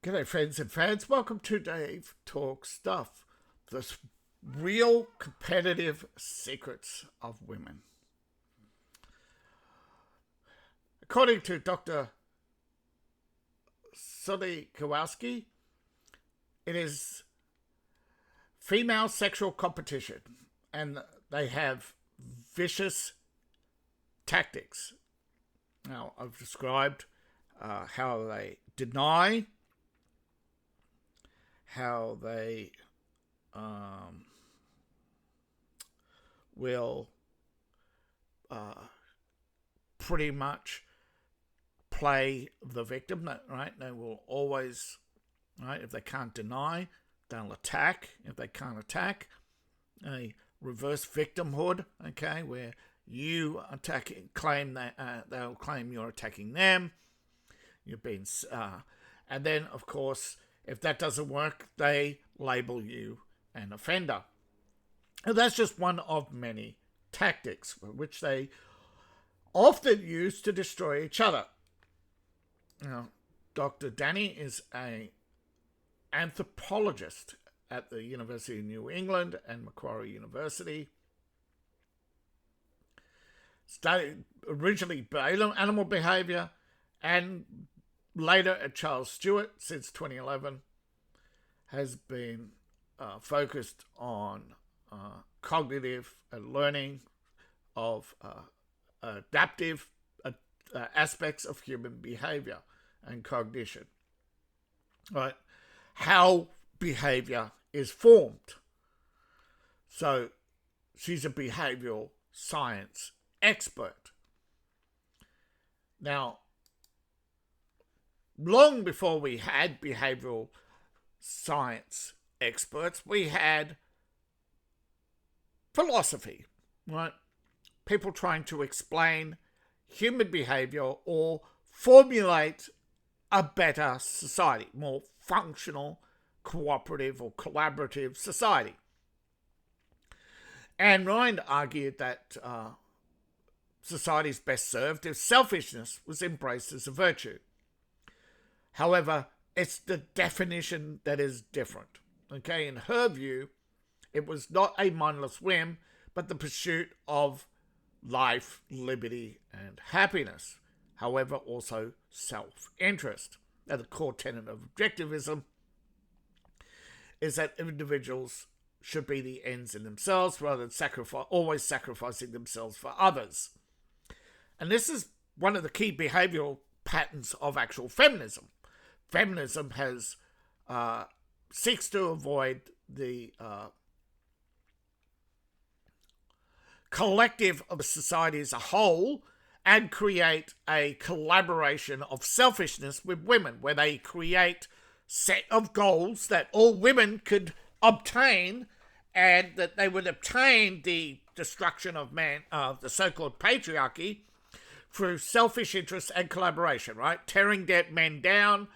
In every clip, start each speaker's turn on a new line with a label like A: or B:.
A: G'day friends and fans, welcome to Dave Talk Stuff, the real competitive secrets of women. According to Dr. Sully Kowalski, it is female sexual competition, and they have vicious tactics. Now, I've described how they deny, how they will pretty much play the victim, right? They will always, right? If they can't deny, they'll attack. If they can't attack, a reverse victimhood, okay, where you claim that they'll claim you're attacking them. You've been, and then of course, if that doesn't work, they label you an offender. And that's just one of many tactics which they often use to destroy each other. Now, Dr. Danny is an anthropologist at the University of New England and Macquarie University. Studied originally animal behaviour and later at Charles Stewart since 2011, has been focused on cognitive learning of adaptive aspects of human behavior and cognition. Right? How behavior is formed. So she's a behavioral science expert. Now, long before we had behavioral science experts, we had philosophy, right? People trying to explain human behavior or formulate a better society, more functional, cooperative or collaborative society. Ayn Rand argued that society is best served if selfishness was embraced as a virtue. However, it's the definition that is different. Okay, in her view, it was not a mindless whim, but the pursuit of life, liberty, and happiness. However, also self-interest. Now, the core tenet of objectivism is that individuals should be the ends in themselves rather than always sacrificing themselves for others. And this is one of the key behavioral patterns of actual feminism. Feminism has seeks to avoid the collective of society as a whole and create a collaboration of selfishness with women, where they create set of goals that all women could obtain, and that they would obtain the destruction of man, the so-called patriarchy, through selfish interest and collaboration, right? Tearing dead men down.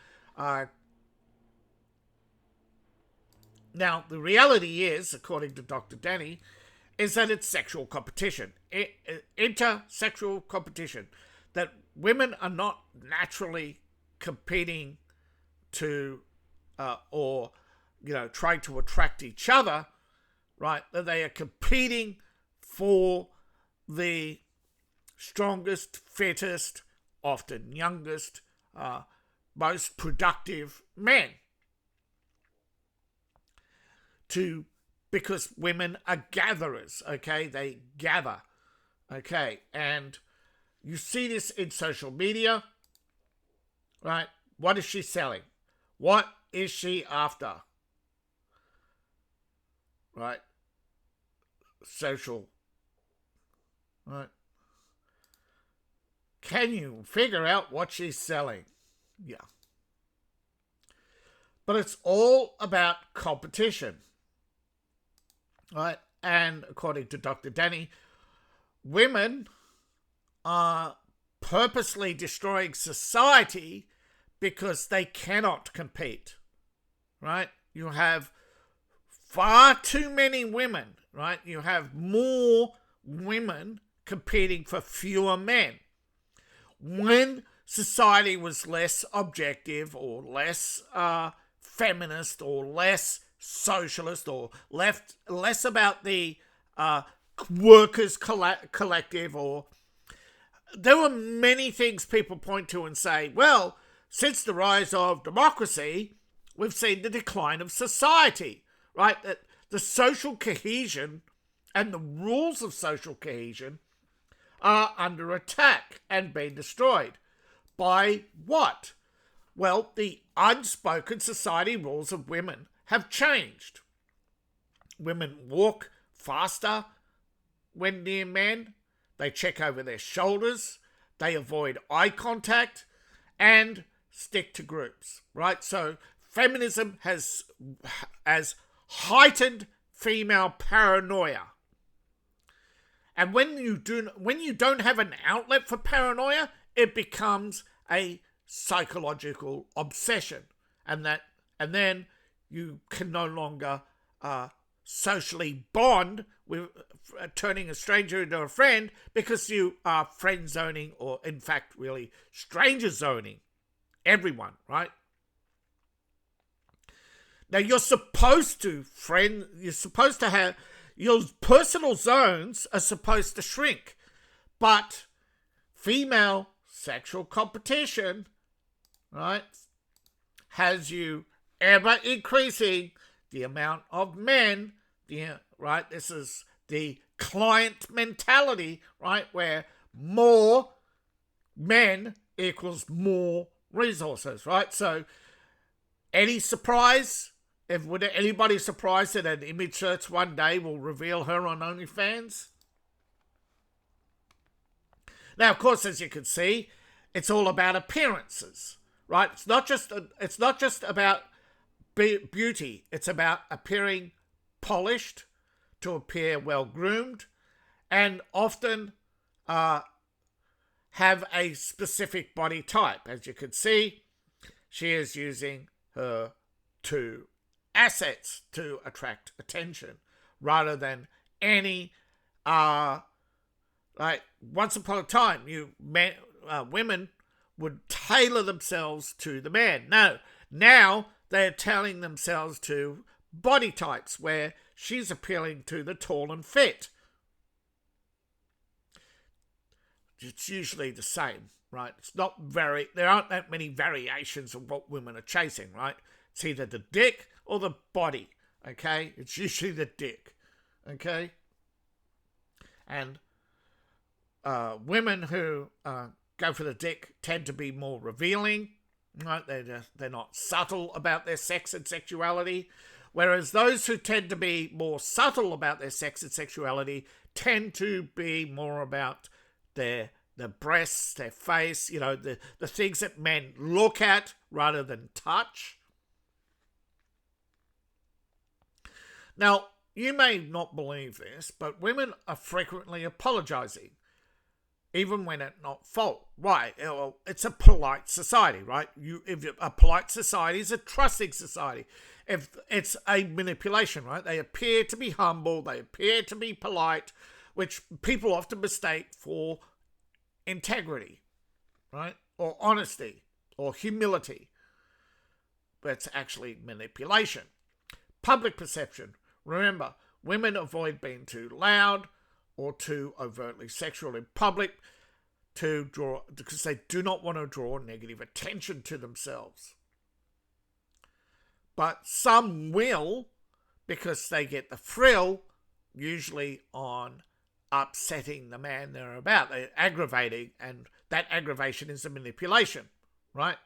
A: Now, the reality is, according to Dr. Danny, is that it's sexual competition, intersexual competition, that women are not naturally competing to, or, trying to attract each other, right? That they are competing for the strongest, fittest, often youngest, most productive men. Because women are gatherers, okay? They gather, okay? And you see this in social media, right? What is she selling? What is she after? Right? Social, right? Can you figure out what she's selling? Yeah. But it's all about competition. Right? And according to Dr. Danny, women are purposely destroying society because they cannot compete. Right? You have far too many women, right? You have more women competing for fewer men. When society was less objective or less feminist or less socialist or less about the workers collective, or there were many things people point to and say, well, since the rise of democracy, we've seen the decline of society, right? That the social cohesion and the rules of social cohesion are under attack and being destroyed. By what? Well, the unspoken society rules of women have changed. Women walk faster when near men. They check over their shoulders. They avoid eye contact and stick to groups, right? So feminism has heightened female paranoia. And when you don't have an outlet for paranoia, it becomes a psychological obsession, and then you can no longer socially bond with turning a stranger into a friend, because you are friend zoning, or in fact really stranger zoning everyone, right? Now you're supposed to have your personal zones are supposed to shrink, but female sexual competition, right, has you ever increasing the amount of men, right? This is the client mentality, right, where more men equals more resources, right? So any surprise? Would anybody surprised that an image search one day will reveal her on OnlyFans? Now, of course, as you can see, it's all about appearances, right? It's not just about beauty. It's about appearing polished, to appear well groomed, and often have a specific body type. As you can see, she is using her two assets to attract attention, rather than any like once upon a time women would tailor themselves to the man. No, now they're tailoring themselves to body types, where she's appealing to the tall and fit. It's usually the same, right? There aren't that many variations of what women are chasing, right? It's either the dick or the body, okay? It's usually the dick, okay? And women who go for the dick tend to be more revealing, right? They're not subtle about their sex and sexuality, whereas those who tend to be more subtle about their sex and sexuality tend to be more about their breasts, their face, the things that men look at rather than touch. Now, you may not believe this, but women are frequently apologizing, even when it's not fault. Why? Well, it's a polite society, right? A polite society is a trusting society. If it's a manipulation, right? They appear to be humble, they appear to be polite, which people often mistake for integrity, right? Or honesty, or humility. But it's actually manipulation. Public perception. Remember, women avoid being too loud or too overtly sexual in public because they do not want to draw negative attention to themselves. But some will, because they get the thrill, usually on upsetting the man they're about. They're aggravating, and that aggravation is a manipulation, right?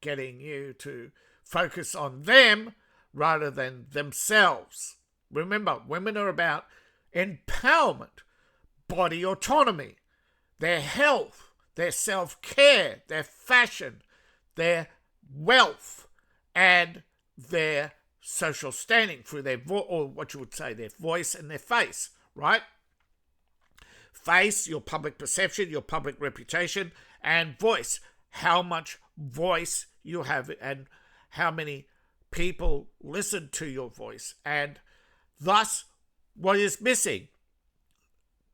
A: Getting you to focus on them rather than themselves. Remember, women are about empowerment, body autonomy, their health, their self-care, their fashion, their wealth, and their social standing through their their voice and their face, right? Face, your public perception, your public reputation, and voice, how much voice you have and how many people listen to your voice, and thus what is missing.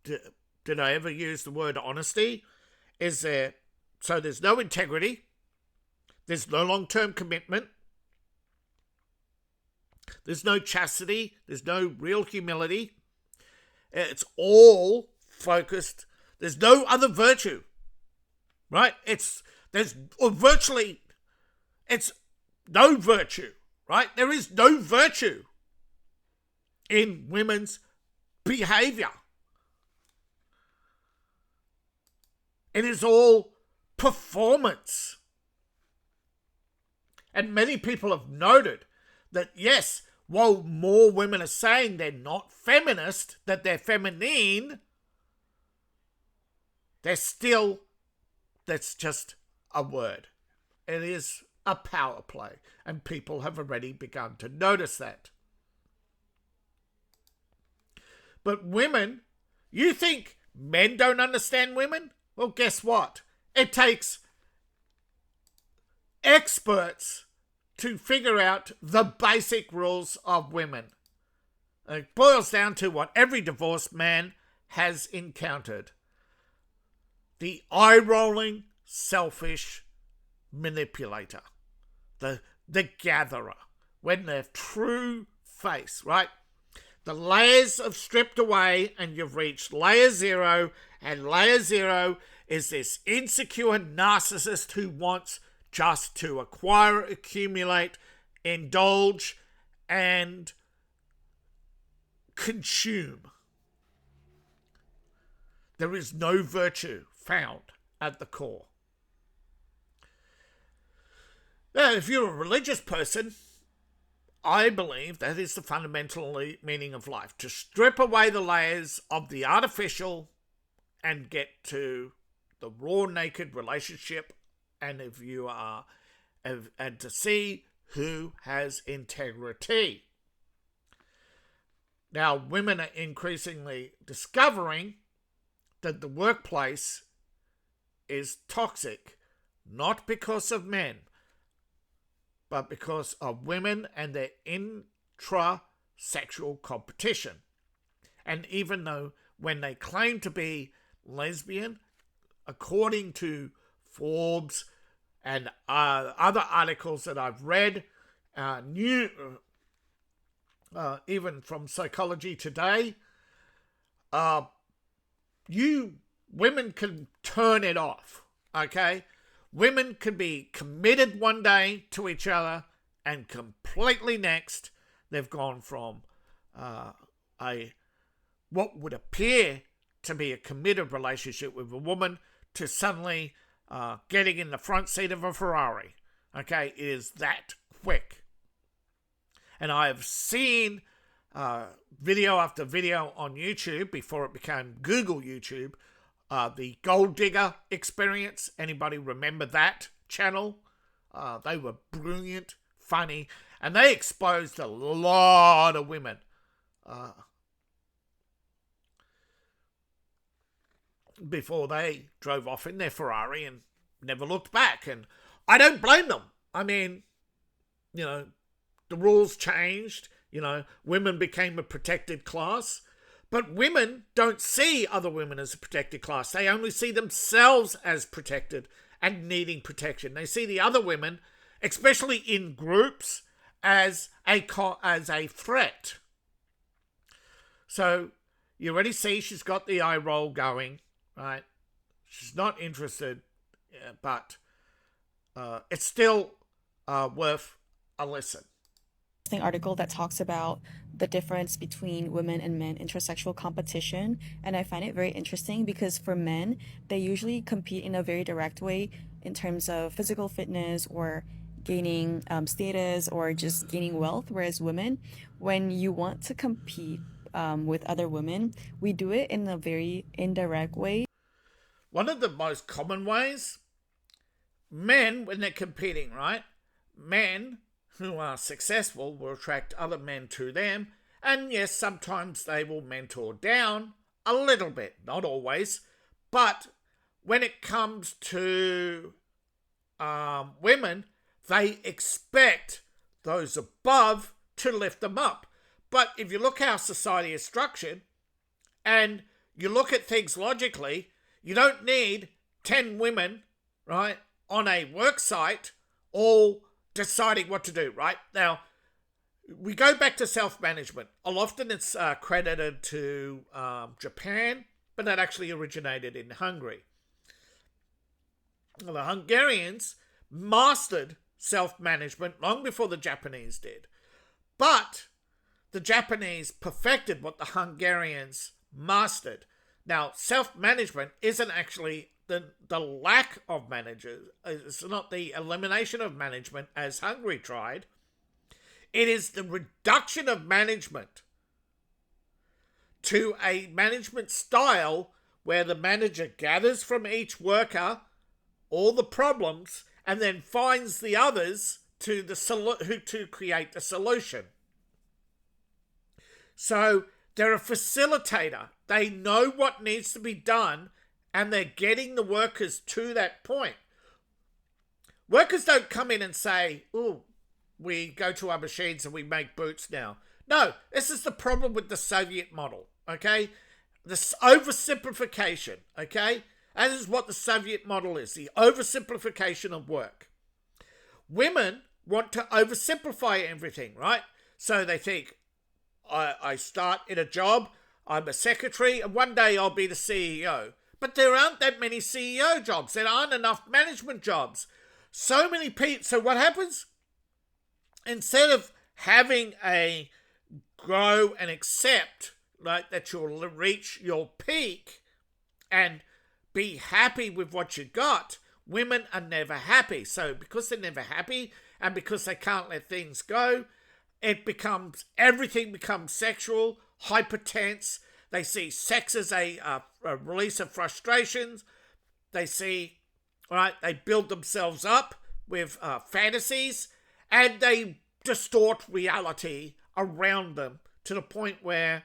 A: Did I ever use the word honesty? Is there So there's no integrity. There's no long-term commitment. There's no chastity. There's no real humility. It's all focused. There's no other virtue, right? It's no virtue, right? There is no virtue in women's behaviour. It is all performance. And many people have noted that, yes, while more women are saying they're not feminist, that they're feminine, they're still, that's just a word. It is a power play, and people have already begun to notice that. But women, you think men don't understand women? Well, guess what? It takes experts to figure out the basic rules of women. It boils down to what every divorced man has encountered. The eye-rolling, selfish manipulator. The gatherer. When their true face, right? The layers have stripped away and you've reached layer zero, and layer zero is this insecure narcissist who wants just to acquire, accumulate, indulge, and consume. There is no virtue found at the core. Now, if you're a religious person, I believe that is the fundamental meaning of life. To strip away the layers of the artificial and get to the raw, naked relationship, and if you are, and to see who has integrity. Now, women are increasingly discovering that the workplace is toxic, not because of men, but because of women and their intra-sexual competition. And even though when they claim to be lesbian, according to Forbes and other articles that I've read, even from Psychology Today, women can turn it off, okay? Women can be committed one day to each other and completely next they've gone from what would appear to be a committed relationship with a woman to suddenly getting in the front seat of a Ferrari. Okay, it is that quick. And I have seen video after video on YouTube before it became Google YouTube. The Gold Digger Experience. Anybody remember that channel? They were brilliant, funny, and they exposed a lot of women. Before they drove off in their Ferrari and never looked back. And I don't blame them. I mean, the rules changed. Women became a protected class. But women don't see other women as a protected class. They only see themselves as protected and needing protection. They see the other women, especially in groups, as a threat. So you already see she's got the eye roll going, right? She's not interested, but it's still worth a listen.
B: Article that talks about the difference between women and men intersexual competition, and I find it very interesting because for men they usually compete in a very direct way in terms of physical fitness or gaining status or just gaining wealth, whereas women, when you want to compete with other women, we do it in a very indirect way.
A: One of the most common ways, men, when they're competing, right? Men who are successful will attract other men to them, and yes, sometimes they will mentor down a little bit, not always, but when it comes to women, they expect those above to lift them up. But if you look how society is structured, and you look at things logically, you don't need 10 women right, on a work site, all deciding what to do, right? Now, we go back to self management. Often it's credited to Japan, but that actually originated in Hungary. The Hungarians mastered self management long before the Japanese did. But the Japanese perfected what the Hungarians mastered. Now, self management isn't actually the lack of managers, it's not the elimination of management as Hungary tried. It is the reduction of management to a management style where the manager gathers from each worker all the problems and then finds the others to create the solution. So they're a facilitator. They know what needs to be done and they're getting the workers to that point. Workers don't come in and say, "Oh, we go to our machines and we make boots now." No, this is the problem with the Soviet model, okay? This oversimplification, okay? That is what the Soviet model is, the oversimplification of work. Women want to oversimplify everything, right? So they think, I start in a job, I'm a secretary, and one day I'll be the CEO. But there aren't that many CEO jobs. There aren't enough management jobs. So many people. So what happens? Instead of having a grow and accept, like, that you'll reach your peak and be happy with what you got, women are never happy. So because they're never happy and because they can't let things go, everything becomes sexual, hypertense. They see sex as a release of frustrations. They see, right, they build themselves up with fantasies and they distort reality around them to the point where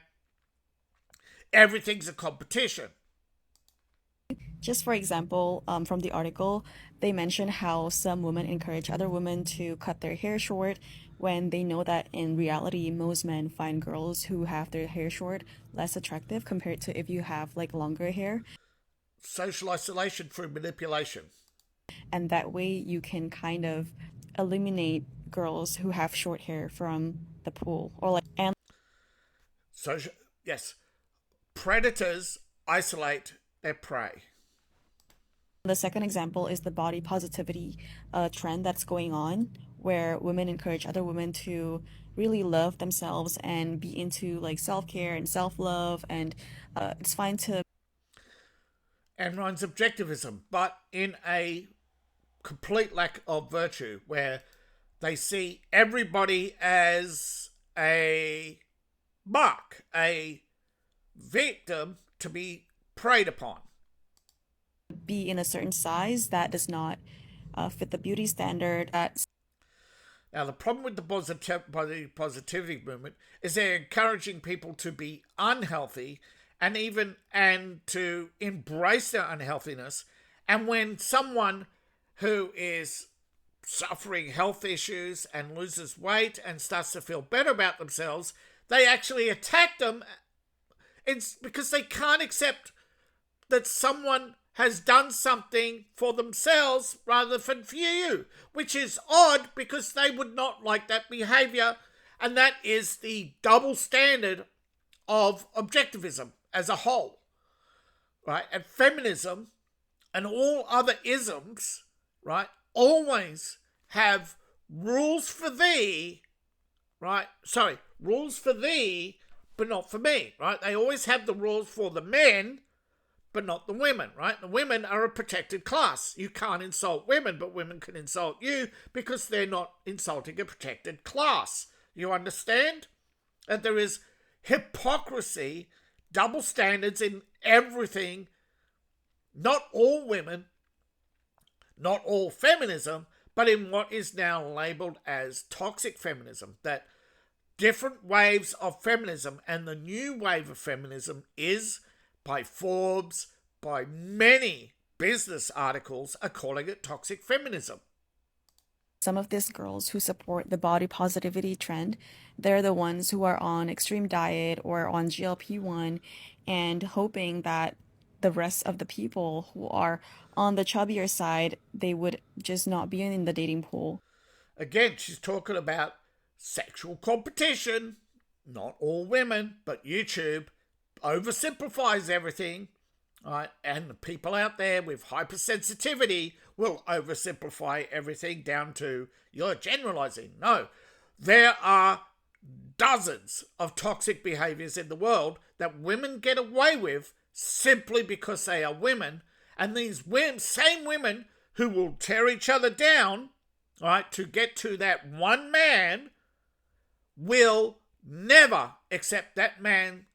A: everything's a competition.
B: Just for example, from the article, they mention how some women encourage other women to cut their hair short when they know that in reality, most men find girls who have their hair short less attractive compared to if you have like longer hair.
A: Social isolation through manipulation.
B: And that way you can kind of eliminate girls who have short hair from the pool or like and
A: Social, yes. Predators isolate their prey.
B: the second example is the body positivity trend that's going on, where women encourage other women to really love themselves and be into like self care and self love, and it's fine to
A: And runs objectivism, but in a complete lack of virtue, where they see everybody as a mark, a victim to be preyed upon.
B: be in a certain size that does not fit the beauty standard. That
A: Now, the problem with the positivity movement is they're encouraging people to be unhealthy and to embrace their unhealthiness. And when someone who is suffering health issues and loses weight and starts to feel better about themselves, they actually attack them. It's because they can't accept that someone has done something for themselves rather than for you, which is odd because they would not like that behavior. And that is the double standard of objectivism as a whole, right? And feminism and all other isms, right, always have rules for thee, right? Sorry, rules for thee, but not for me, right? They always have the rules for the men, but not the women, right? The women are a protected class. You can't insult women, but women can insult you because they're not insulting a protected class. You understand? That there is hypocrisy, double standards in everything. Not all women, not all feminism, but in what is now labeled as toxic feminism. That different waves of feminism, and the new wave of feminism is, by Forbes, by many business articles, are calling it toxic feminism.
B: some of these girls who support the body positivity trend, they're the ones who are on extreme diet or on GLP-1 and hoping that the rest of the people who are on the chubbier side, they would just not be in the dating pool.
A: Again, she's talking about sexual competition. Not all women, but YouTube oversimplifies everything. Right? And the people out there with hypersensitivity will oversimplify everything down to you're generalizing. No, there are dozens of toxic behaviors in the world that women get away with simply because they are women. And these same women who will tear each other down, right, to get to that one man will never accept that man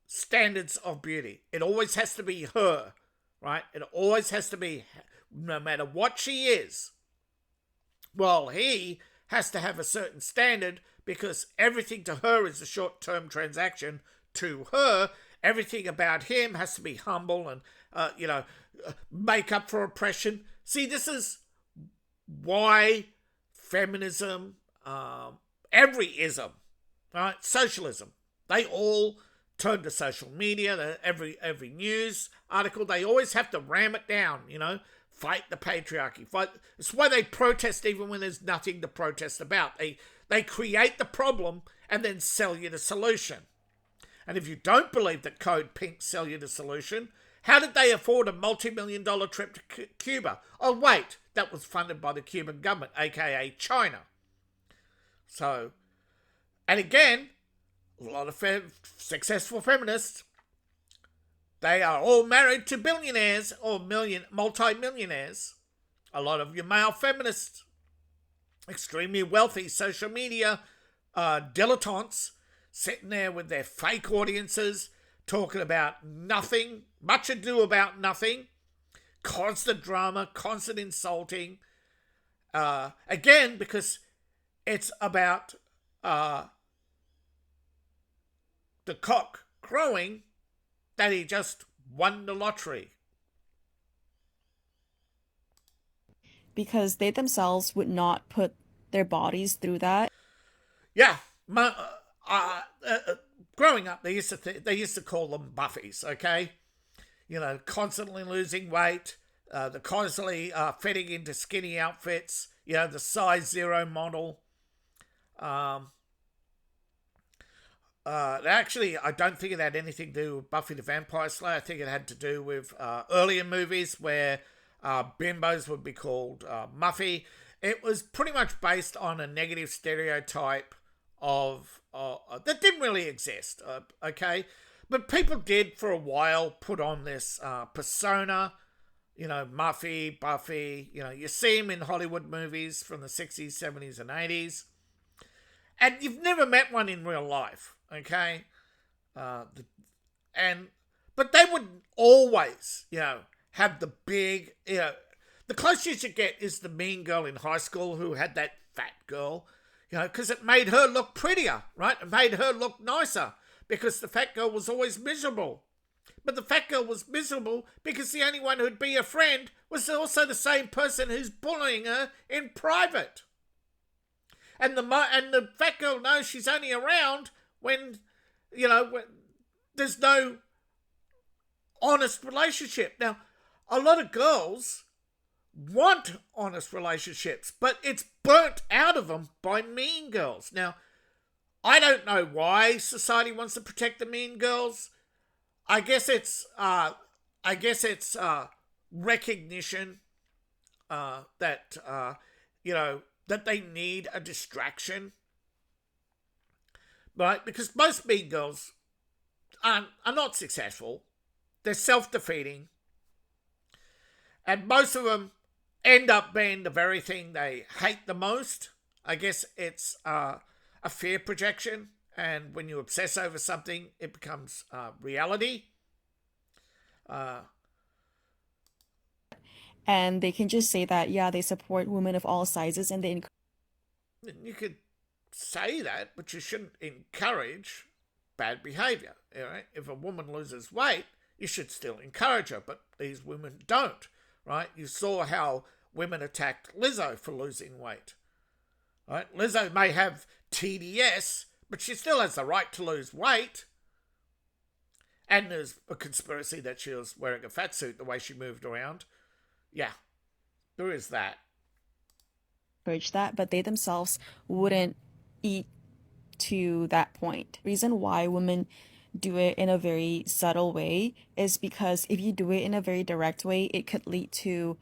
A: standards of beauty. It always has to be her, right? It always has to be, no matter what she is. Well, he has to have a certain standard because everything to her is a short-term transaction. To her, everything about him has to be humble and, make up for oppression. See, this is why feminism, every ism, right? Socialism, they all turn to social media. Every news article, they always have to ram it down, fight the patriarchy. It's why they protest even when there's nothing to protest about. They create the problem and then sell you the solution. And if you don't believe that Code Pink sell you the solution, how did they afford a multi-million-dollar trip to Cuba? Oh, wait, that was funded by the Cuban government, aka China. So, and again, a lot of successful feminists, they are all married to billionaires or multi-millionaires. A lot of your male feminists, extremely wealthy social media dilettantes, sitting there with their fake audiences, talking about nothing, much ado about nothing, constant drama, constant insulting. Again, because it's about the cock crowing that he just won the lottery.
B: Because they themselves would not put their bodies through that.
A: Yeah, growing up, they used to call them buffies. Okay, constantly losing weight, the constantly fitting into skinny outfits. The size 0 model. Actually, I don't think it had anything to do with Buffy the Vampire Slayer. I think it had to do with earlier movies where bimbos would be called Muffy. It was pretty much based on a negative stereotype of that didn't really exist. Okay, but people did for a while put on this persona. Muffy, Buffy. You see them in Hollywood movies from the 60s, 70s, and 80s. And you've never met one in real life, okay? But they would always, have the big, the closest you get is the mean girl in high school who had that fat girl, because it made her look prettier, right? It made her look nicer because the fat girl was always miserable. But the fat girl was miserable because the only one who'd be a friend was also the same person who's bullying her in private. And the fat girl knows she's only around when there's no honest relationship. Now, a lot of girls want honest relationships, but it's burnt out of them by mean girls. Now, I don't know why society wants to protect the mean girls. I guess it's recognition that that they need a distraction, right? Because most mean girls are not successful. They're self-defeating. And most of them end up being the very thing they hate the most. I guess it's a fear projection. And when you obsess over something, it becomes reality.
B: And they can just say that, yeah, they support women of all sizes and they.
A: You could say that, but you shouldn't encourage bad behavior. Right? If a woman loses weight, you should still encourage her, but these women don't. Right? You saw how women attacked Lizzo for losing weight. Right? Lizzo may have TDS, but she still has the right to lose weight. And there's a conspiracy that she was wearing a fat suit the way she moved around. Yeah, there is that.
B: Encourage that, but they themselves wouldn't eat to that point. Reason why women do it in a very subtle way is because if you do it in a very direct way, it could lead to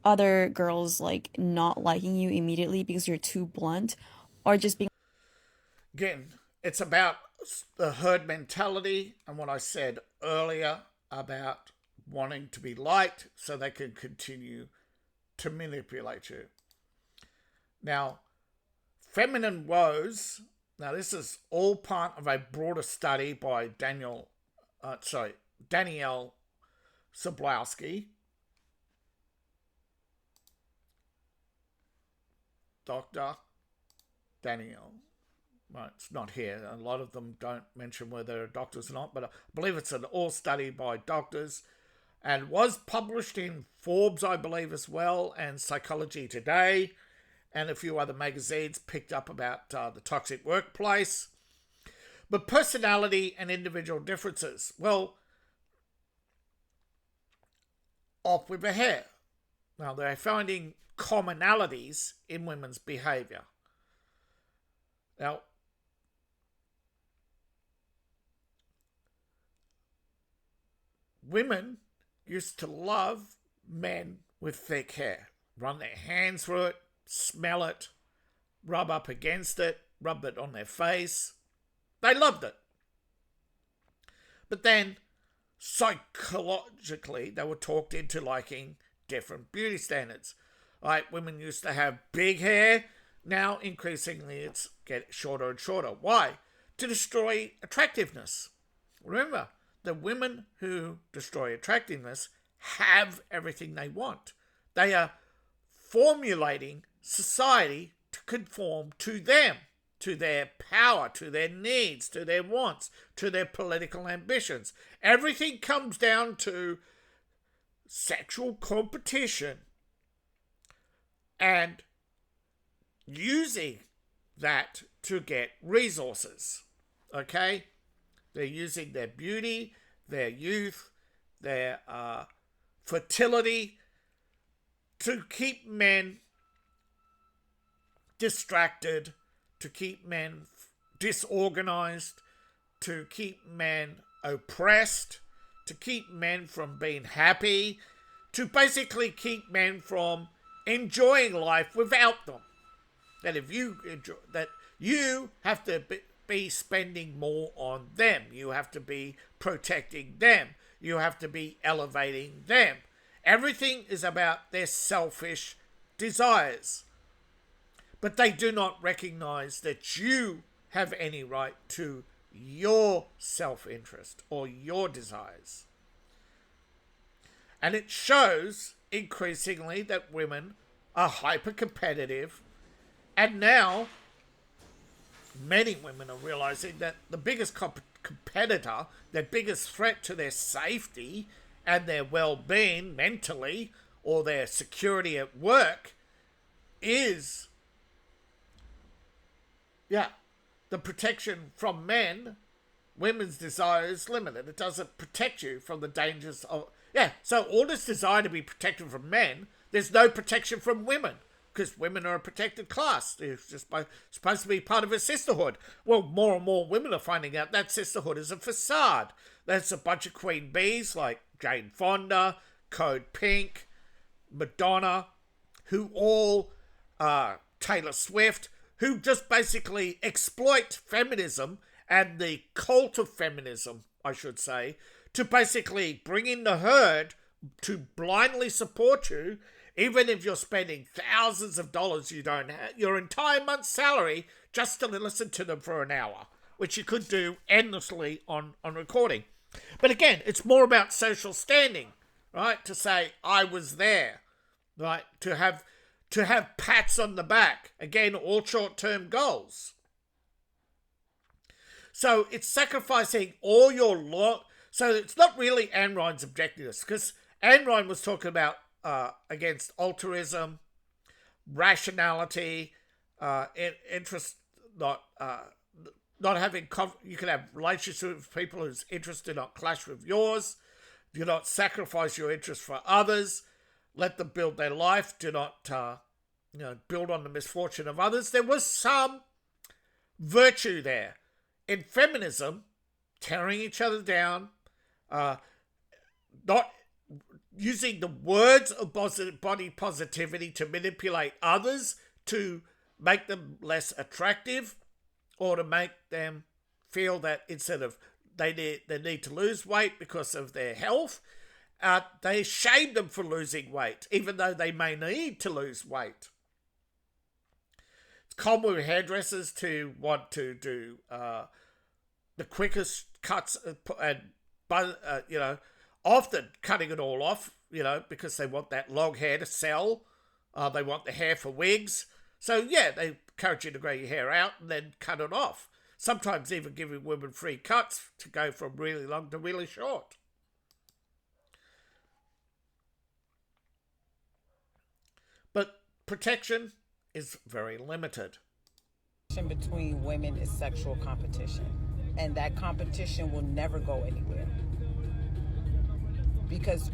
B: other girls like not liking you immediately because you're too blunt or just being
A: Again, it's about the herd mentality and what I said earlier about wanting to be liked so they can continue to manipulate you. Now, feminine woes. Now, this is all part of a broader study by Danielle Soblowski, Dr. Danielle. Right, it's not here. A lot of them don't mention whether they're doctors or not, but I believe it's an all study by doctors and was published in Forbes, I believe, as well, and Psychology Today, and a few other magazines picked up about the toxic workplace. But personality and individual differences. Well, off with the hair. Now, they're finding commonalities in women's behaviour. Now, women used to love men with thick hair. Run their hands through it, smell it, rub up against it, rub it on their face. They loved it. But then, psychologically, they were talked into liking different beauty standards. Like women used to have big hair. Now, increasingly, it's get shorter and shorter. Why? To destroy attractiveness. Remember, the women who destroy attractiveness have everything they want. They are formulating society to conform to them, to their power, to their needs, to their wants, to their political ambitions. Everything comes down to sexual competition and using that to get resources. Okay? They're using their beauty, their youth, their fertility to keep men distracted, to keep men disorganized, to keep men oppressed, to keep men from being happy, to basically keep men from enjoying life without them. That if you enjoy, that you have to be spending more on them. You have to be protecting them. You have to be elevating them. Everything is about their selfish desires. But they do not recognize that you have any right to your self-interest or your desires. And it shows increasingly that women are hyper-competitive, and now many women are realizing that the biggest competitor, their biggest threat to their safety and their well-being mentally or their security at work is, the protection from men. Women's desire is limited. It doesn't protect you from the dangers of... so all this desire to be protected from men, there's no protection from women. Because women are a protected class. They're just supposed to be part of a sisterhood. Well, more and more women are finding out that sisterhood is a facade. There's a bunch of queen bees like Jane Fonda, Code Pink, Madonna, who all, Taylor Swift, who just basically exploit feminism and the cult of feminism, I should say, to basically bring in the herd to blindly support you. Even if you're spending thousands of dollars you don't have, your entire month's salary just to listen to them for an hour, which you could do endlessly on recording. But again, it's more about social standing, right? To say, I was there, right? To have pats on the back. Again, all short-term goals. So it's sacrificing all your So it's not really Ayn Rand's objectives, because Ayn Rand was talking about against altruism, rationality, interest, not not having you can have relationships with people whose interests do not clash with yours. Do not sacrifice your interests for others. Let them build their life. Do not build on the misfortune of others. There was some virtue there. In feminism, tearing each other down, not using the words of body positivity to manipulate others to make them less attractive, or to make them feel that instead of they need to lose weight because of their health, they shame them for losing weight, even though they may need to lose weight. It's common with hairdressers to want to do the quickest cuts and often cutting it all off, because they want that long hair to sell. They want the hair for wigs. So, yeah, they encourage you to grow your hair out and then cut it off. Sometimes even giving women free cuts to go from really long to really short. But protection is very limited.
C: Between women is sexual competition, and that competition will never go anywhere, because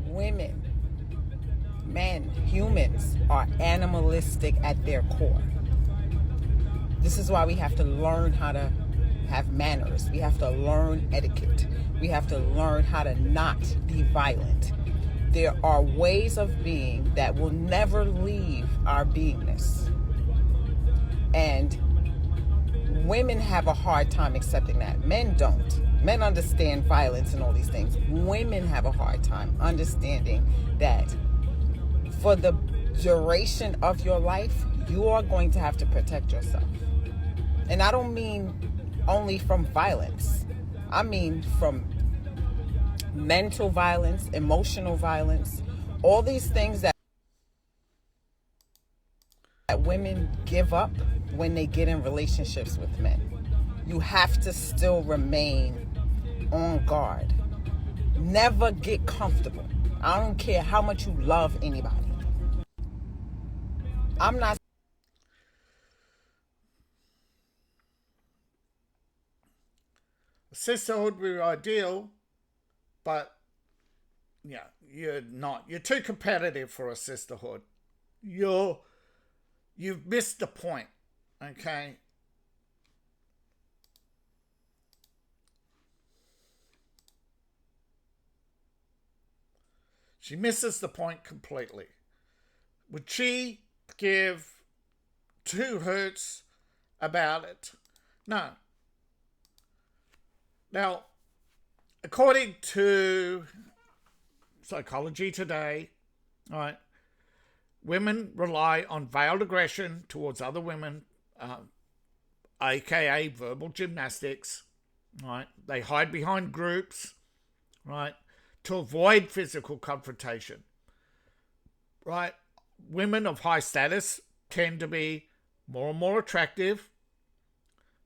C: women, men, humans are animalistic at their core. This is why we have to learn how to have manners. We have to learn etiquette. We have to learn how to not be violent. There are ways of being that will never leave our beingness. And women have a hard time accepting that. Men don't. Men understand violence and all these things. Women have a hard time understanding that for the duration of your life, you are going to have to protect yourself. And I don't mean only from violence. I mean from mental violence, emotional violence, all these things that women give up when they get in relationships with men. You have to still remain on guard. Never get comfortable. I don't care how much you love anybody. I'm not.
A: Sisterhood would be ideal, but yeah, you're not. You're too competitive for a sisterhood. You've missed the point, okay? She misses the point completely. Would she give two hoots about it? No. Now, according to Psychology Today, right, women rely on veiled aggression towards other women, aka verbal gymnastics, right? They hide behind groups, right, to avoid physical confrontation, right? Women of high status tend to be more and more attractive.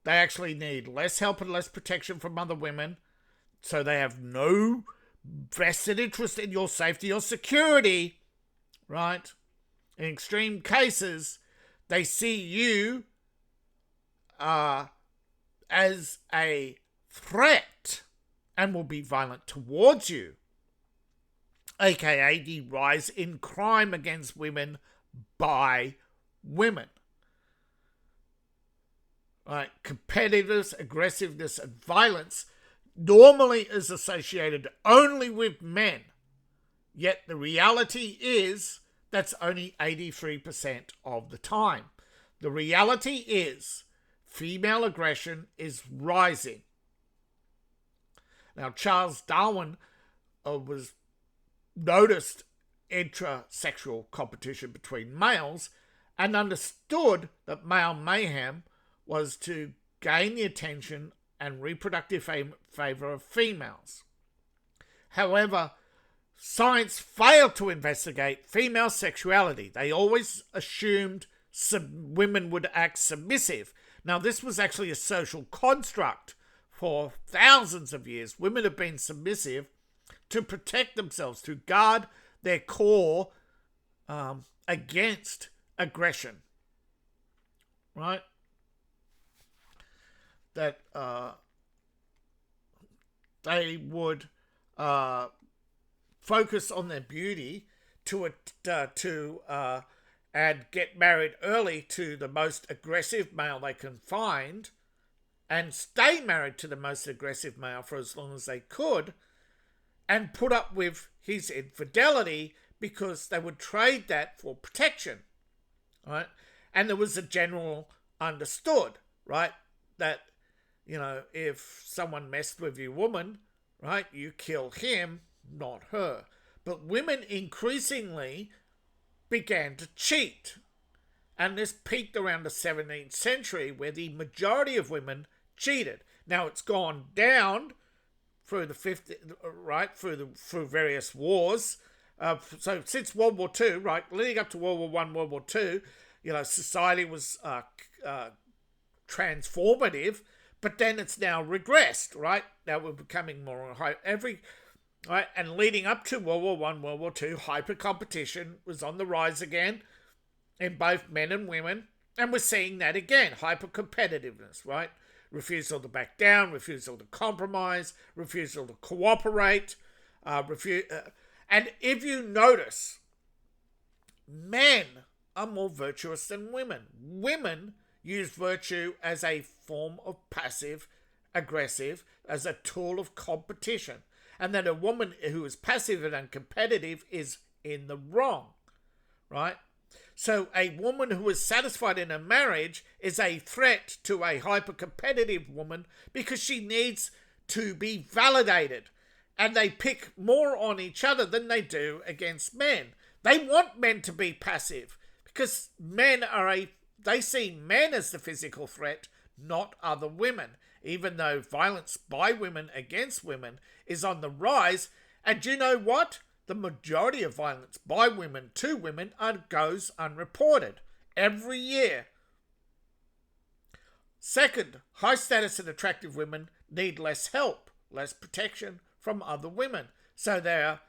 A: They actually need less help and less protection from other women, so they have no vested interest in your safety or security, right? In extreme cases, they see you as a threat and will be violent towards you, aka the rise in crime against women by women. Right? Competitiveness, aggressiveness, and violence normally is associated only with men. Yet the reality is that's only 83% of the time. The reality is female aggression is rising. Now, Charles Darwin was noticed intrasexual competition between males and understood that male mayhem was to gain the attention and reproductive favor of females. However, science failed to investigate female sexuality. They always assumed women would act submissive. Now, this was actually a social construct. For thousands of years, women have been submissive to protect themselves, to guard their core against aggression. Right? that they would focus on their beauty and get married early to the most aggressive male they can find, and stay married to the most aggressive male for as long as they could, and put up with his infidelity because they would trade that for protection, right? And there was a general understood, right, that, if someone messed with your woman, right, you kill him, not her. But women increasingly began to cheat. And this peaked around the 17th century, where the majority of women cheated. Now it's gone down through the 50, right, through various wars. So since World War II, right, leading up to World War I, World War II, society was transformative, but then it's now regressed, right? Now we're becoming more high right, and leading up to World War I, World War II, hyper competition was on the rise again in both men and women, and we're seeing that again, hyper competitiveness, right? Refusal to back down, refusal to compromise, refusal to cooperate, and if you notice, men are more virtuous than women. Women use virtue as a form of passive aggressive, as a tool of competition. And that a woman who is passive and uncompetitive is in the wrong, right? So a woman who is satisfied in a marriage is a threat to a hyper-competitive woman because she needs to be validated. And they pick more on each other than they do against men. They want men to be passive because they see men as the physical threat, not other women, even though violence by women against women is on the rise. And you know what? The majority of violence by women to women goes unreported every year. Second, high status and attractive women need less help, less protection from other women. So they're,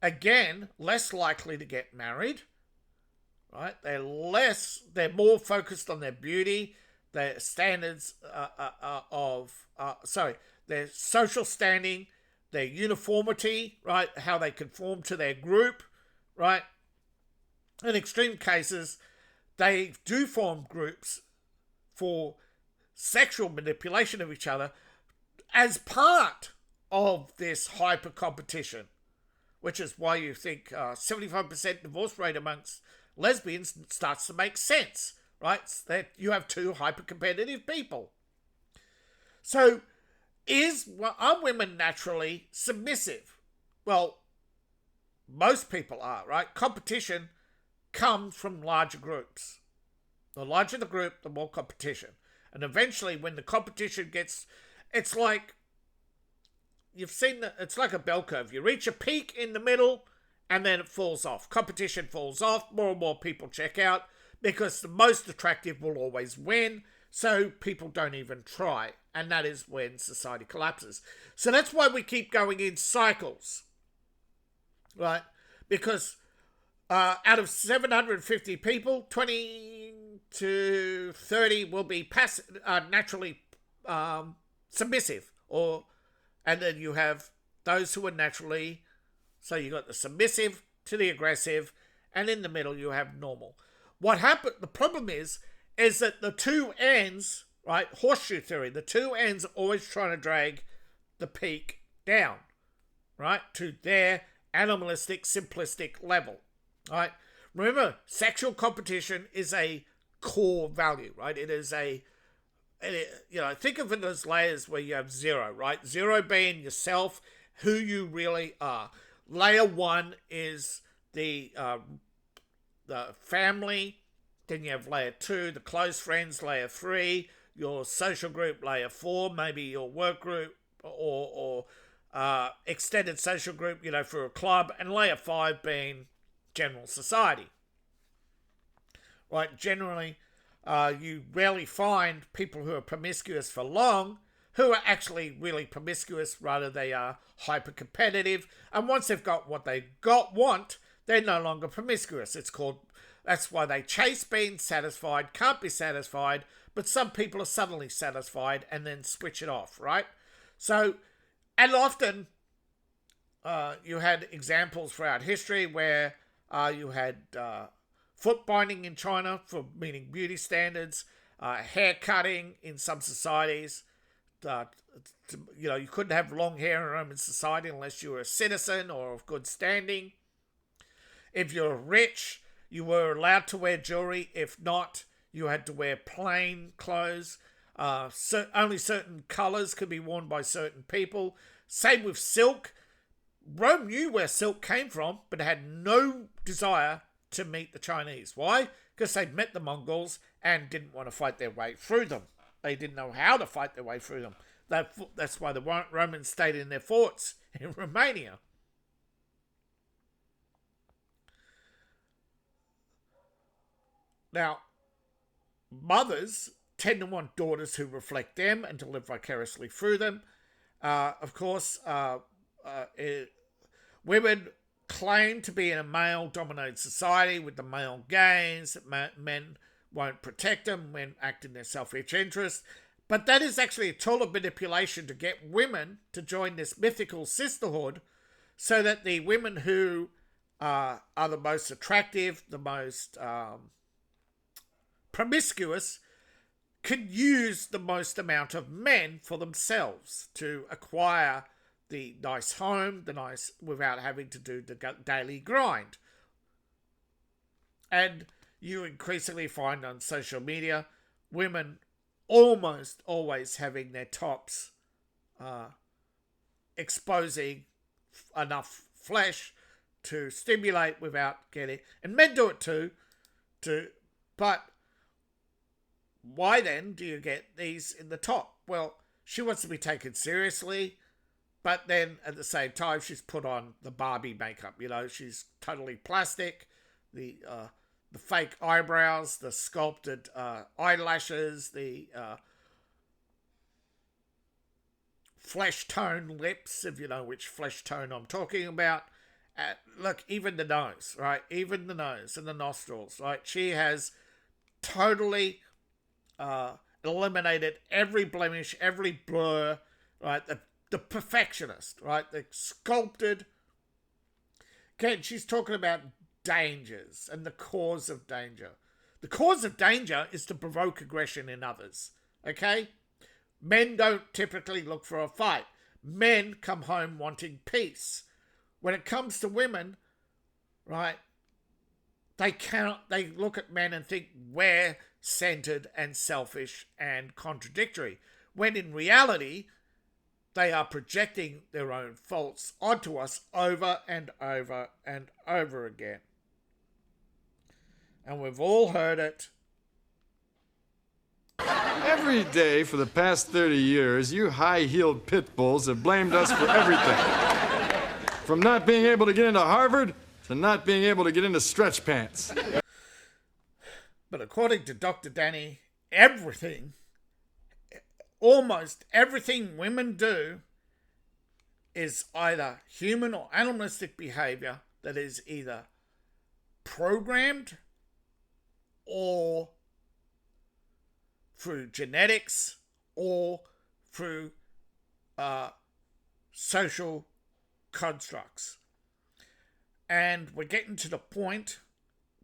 A: again, less likely to get married, right? They're more focused on their beauty, their standards their social standing, their uniformity, right? How they conform to their group, right? In extreme cases, they do form groups for sexual manipulation of each other as part of this hyper competition, which is why you think 75% divorce rate amongst lesbians starts to make sense, right? That you have two hyper competitive people. So are women naturally submissive? Well, most people are, right? Competition comes from larger groups. The larger the group, the more competition. And eventually when the competition it's like, it's like a bell curve. You reach a peak in the middle and then it falls off. Competition falls off. More and more people check out because the most attractive will always win. So people don't even try. And that is when society collapses. So that's why we keep going in cycles, right? Because out of 750 people, 20 to 30 will be naturally submissive. And then you have those who are naturally, so you got the submissive to the aggressive, and in the middle you have normal. The problem is that the two ends, right, horseshoe theory, the two ends are always trying to drag the peak down, right, to their animalistic, simplistic level, right? Remember, sexual competition is a core value, right? It is think of it as layers where you have zero, right? Zero being yourself, who you really are. Layer one is the family. Then you have layer two, the close friends, layer three, your social group, layer four, maybe your work group or extended social group, for a club, and layer five being general society. Right? Generally, you rarely find people who are promiscuous for long who are actually really promiscuous. Rather, they are hyper-competitive. And once they've got what they want, they're no longer promiscuous. It's called That's why they chase being satisfied, can't be satisfied, but some people are suddenly satisfied and then switch it off, right? So, and often you had examples throughout history where you had foot binding in China for meeting beauty standards, hair cutting in some societies. You couldn't have long hair in Roman society unless you were a citizen or of good standing. If you're rich, you were allowed to wear jewelry. If not, you had to wear plain clothes. Only certain colors could be worn by certain people. Same with silk. Rome knew where silk came from, but had no desire to meet the Chinese. Why? Because they'd met the Mongols and didn't want to fight their way through them. They didn't know how to fight their way through them. That's why the Romans stayed in their forts in Romania. Now, mothers tend to want daughters who reflect them and to live vicariously through them. Of course, women claim to be in a male-dominated society with the male gaze, that men won't protect them when act in their selfish interest. But that is actually a tool of manipulation to get women to join this mythical sisterhood so that the women who are the most attractive, the most promiscuous, can use the most amount of men for themselves to acquire the nice home, without having to do the daily grind. And you increasingly find on social media women almost always having their tops exposing enough flesh to stimulate without getting, and men do it too, but why then do you get these in the top? Well, she wants to be taken seriously, but then at the same time she's put on the Barbie makeup. She's totally plastic, the fake eyebrows, the sculpted eyelashes, the flesh tone lips, if you know which flesh tone I'm talking about. Look, even the nose, right? Even the nose and the nostrils, right? She has totally eliminated every blemish, every blur, right? The perfectionist, right? The sculpted. Again, she's talking about dangers and the cause of danger. The cause of danger is to provoke aggression in others, okay? Men don't typically look for a fight. Men come home wanting peace. When it comes to women, right, they look at men and think we're centered and selfish and contradictory, when in reality they are projecting their own faults onto us over and over and over again. And we've all heard it.
D: Every day for the past 30 years, you high-heeled pit bulls have blamed us for everything. From not being able to get into Harvard to not being able to get into stretch pants.
A: But according to Dr. Danny, almost everything women do is either human or animalistic behavior that is either programmed or through genetics or through social constructs. And we're getting to the point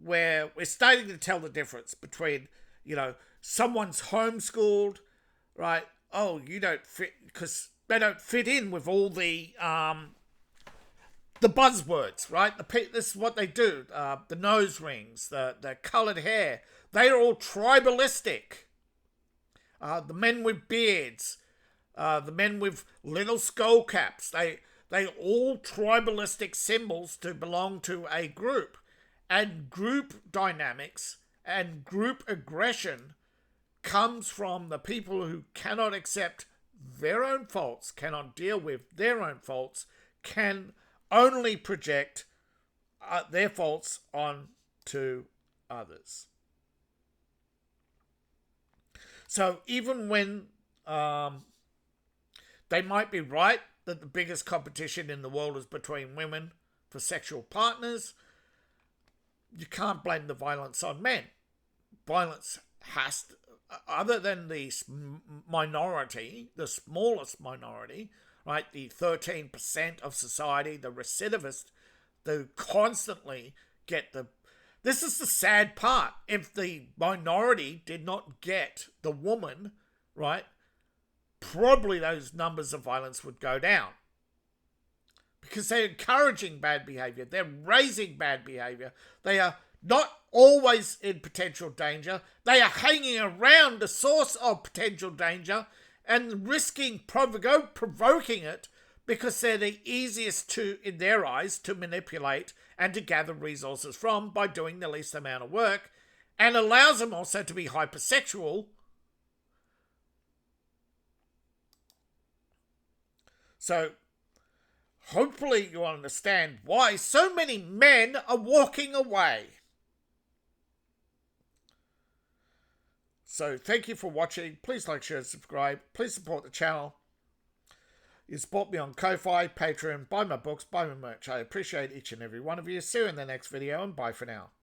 A: where we're starting to tell the difference between, someone's homeschooled, right? Oh, you don't fit, because they don't fit in with all the buzzwords, right? This is what they do. The nose rings, the coloured hair. They are all tribalistic. The men with beards, the men with little skull caps. They all tribalistic symbols to belong to a group. And group dynamics and group aggression comes from the people who cannot accept their own faults, cannot deal with their own faults, can only project their faults onto others. So even when they might be right that the biggest competition in the world is between women for sexual partners, you can't blame the violence on men. Violence has to, other than the minority, the smallest minority, right, the 13% of society, the recidivist, they constantly get the... This is the sad part. If the minority did not get the woman, right, probably those numbers of violence would go down. Because they're encouraging bad behavior. They're raising bad behavior. They are not always in potential danger. They are hanging around the source of potential danger and risking provoking it, because they're the easiest to, in their eyes, to manipulate and to gather resources from by doing the least amount of work, and allows them also to be hypersexual. So hopefully you understand why so many men are walking away. So thank you for watching. Please like, share, subscribe. Please support the channel. You support me on Ko-Fi, Patreon, buy my books, buy my merch. I appreciate each and every one of you. See you in the next video, and bye for now.